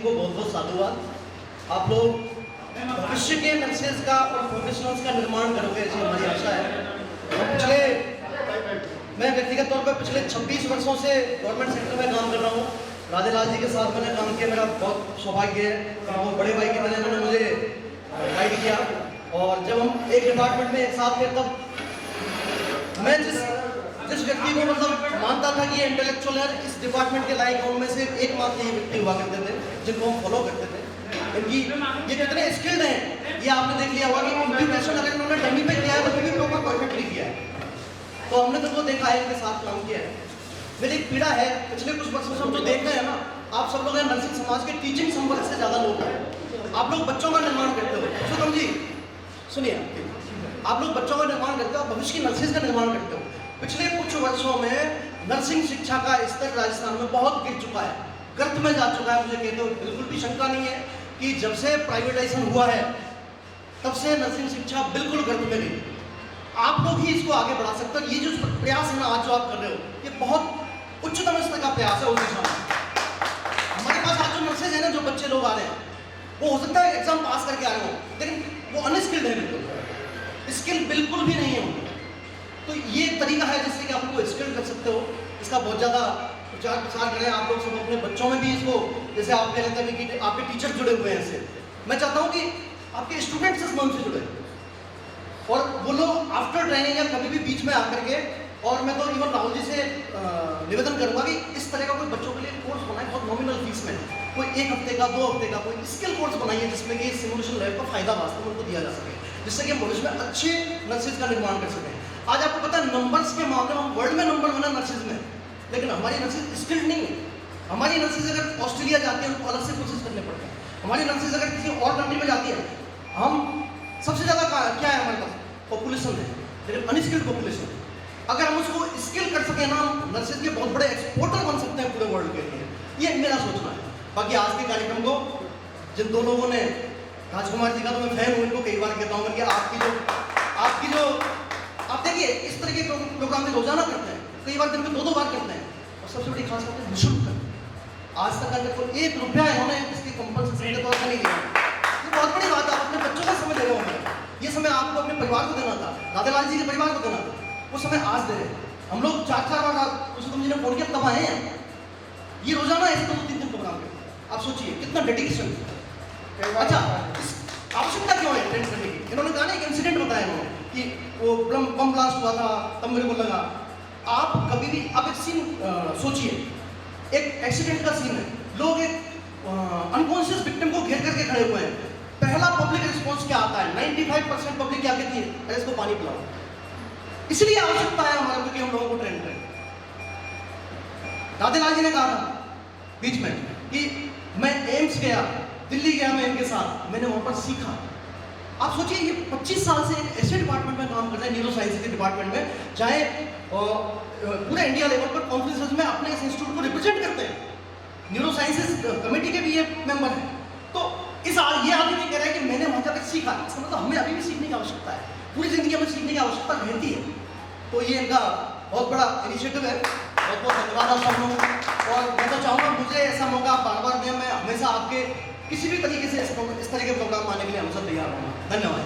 को बहुत बहुत साधुवाद। आप लोग भविष्य के नर्सेज का और प्रोफेशनल्स का निर्माण करोगे ऐसी हमारी आशा है। मैं व्यक्तिगत तौर पर पिछले 26 वर्षों से गवर्नमेंट सेक्टर में काम कर रहा हूँ। राधेलाल जी के साथ मैंने काम किया, मेरा बहुत सौभाग्य है। वो बड़े भाई की तरह उन्होंने मुझे गाइड किया, और जब हम एक डिपार्टमेंट में एक साथ थे तब मैं जिस व्यक्ति को मतलब मानता था कि ये इंटेलेक्चुअल है, इस डिपार्टमेंट के लायक, उनमें से एकमात्र ये व्यक्ति हुआ करते थे जिनको हम फॉलो करते थे। इनकी ये कितने स्किल्ड हैं ये आपने देख लिया होगा कि इंप्लीमेंटेशन अगर इन्होंने डमी पे किया है तो भी प्रॉपर परफेक्टली किया है। तो हमने तो वो देखा है, इनके साथ काम किया है। मेरी एक पीड़ा है पिछले कुछ वर्षों से हम जो देख रहे हैं ना, आप सब लोग हैं नर्सिंग समाज के टीचिंग संवर्ग से ज़्यादा लोग हैं। आप लोग बच्चों का निर्माण करते हो। सुगम जी सुनिए, आप लोग बच्चों का निर्माण करते हो, भविष्य की नर्सिंग का निर्माण करते हो। पिछले कुछ वर्षों में नर्सिंग शिक्षा का स्तर राजस्थान में बहुत गिर चुका है, गर्त में जा चुका है। मुझे कहते हो बिल्कुल भी शंका नहीं है कि जब से प्राइवेटाइजेशन हुआ है तब से नर्सिंग शिक्षा बिल्कुल गर्त में गई। आप लोग ही इसको आगे बढ़ा सकते हो। ये जो प्रयास है ना आज जो आप कर रहे हो, ये बहुत उच्चतम स्तर का प्रयास है उस दिशा में। हमारे पास आज जो नर्सेज है ना, जो बच्चे लोग आ रहे हैं, वो हो सकता है एग्जाम पास करके आ रहे हो, लेकिन वो अनस्किल्ड है, बिल्कुल स्किल बिल्कुल भी नहीं है उनको। तो ये एक तरीका है जिससे कि आप उनको स्किल कर सकते हो। इसका बहुत ज़्यादा प्रचार प्रसार करें आप लोग सब अपने बच्चों में भी इसको, जैसे आप कह रहे थे कि आपके टीचर जुड़े हुए हैं इससे, मैं चाहता हूँ कि आपके स्टूडेंट्स इस मंच से जुड़े और वो लोग आफ्टर ट्रेनिंग या कभी भी बीच में आकर के, और मैं तो इवन राहुल जी से निवेदन करूंगा कि इस तरह का कोई बच्चों के लिए कोर्स बनाए, बहुत नॉमिनल फीस में, कोई 1 हफ्ते का 2 हफ्ते का कोई स्किल कोर्स बनाइए जिसमें कि सिमुलेशन लैब का फायदा वास्तव में उनको दिया जा सके, जिससे कि हम भविष्य में अच्छे नर्सेज का निर्माण कर सकें। आज आपको पता है नंबर्स के मामले में हम वर्ल्ड में नंबर 1 है नर्सेज में, लेकिन हमारी नर्सेज स्किल्ड नहीं है। हमारी नर्सेज अगर ऑस्ट्रेलिया जाती है उनको अलग से कोर्सेज करने पड़ते हैं। हमारी नर्सेज अगर किसी और कंट्री में जाती है, हम सबसे ज़्यादा क्या है हमारे पास पॉपुलेशन है, लेकिन अनस्किल्ड पॉपुलेशन है। अगर हम उसको स्किल कर सके ना, नर्सेज के बहुत बड़े एक्सपोर्टर बन सकते हैं पूरे वर्ल्ड के लिए। ये मेरा सोचना है। बाकी आज के कार्यक्रम को जिन 2 लोगों ने, राजकुमार जी का तो मैं फैन हूँ, इनको कई बार कहता हूँ कि आपकी जो आप देखिए इस तरह के प्रोग्राम में रोजाना करते हैं, कई बार दिन में 2-2 बार करते हैं, और सबसे बड़ी खास बात है निःशुल्क करते हैं। आज तक अगर कोई 1 रुपया इन्होंने इसकी कंपल्सरी के तौर पर नहीं दिया, ये बहुत बड़ी बात है। आप अपने बच्चों का समय दे रहे होंगे, ये समय आपको अपने परिवार को देना था, राधेलाल जी के परिवार को देना था, वो समय आज दे रहे हैं। हम लोग 4-4 बार पुरुषोत्तम जी ने फोन किया तब आए हैं। ये रोजाना ऐसे 2-3 दिन प्रोग्राम करते हैं। आप सोचिए कितना डेडिकेशन। अच्छा, आवश्यकता क्यों है अटेंड करने की? इन्होंने कहा ना एक इंसिडेंट बताया इन्होंने कि वो बम ब्लास्ट हुआ था तब मेरे को लगा। आप कभी भी आप एक सीन सोचिए, एक एक्सीडेंट का सीन है, लोग एक अनकॉन्शियस विक्टिम को घेर करके खड़े हुए हैं। पहला पब्लिक रिस्पॉन्स क्या आता है? 95% पब्लिक क्या कहती है? अरे इसको पानी पिलाओ। इसलिए आवश्यकता है हमारे को कि हम लोगों को ट्रेन करें। राधेलाल जी ने कहा था बीच में कि मैं एम्स गया, दिल्ली गया, मैं इनके साथ, मैंने वहां पर सीखा। आप सोचिए ये 25 साल से एक ऐसे डिपार्टमेंट में काम कर रहे हैं, न्यूरो साइंस के डिपार्टमेंट में, चाहे पूरे इंडिया लेवल पर कॉन्फ्रेंसेस में अपने इस इंस्टीट्यूट को रिप्रेजेंट करते हैं। न्यूरो साइंसेस कमेटी के भी ये मेंबर हैं। तो ये आदमी नहीं कह रहा है कि मैंने वहां जाकर सीखा, इसका मतलब हमें अभी भी सीखने की आवश्यकता है, पूरी जिंदगी हमें सीखने की आवश्यकता रहती है। तो ये इनका बहुत बड़ा इनिशिएटिव है। बहुत बहुत धन्यवाद आप सब लोगों को। और मैं तो चाहूँगा मुझे ऐसा मौका बार बार दें, मैं हमेशा आपके किसी भी तरीके से इस तरह के प्रोग्राम आने के लिए हमेशा तैयार हूँ। धन्यवाद।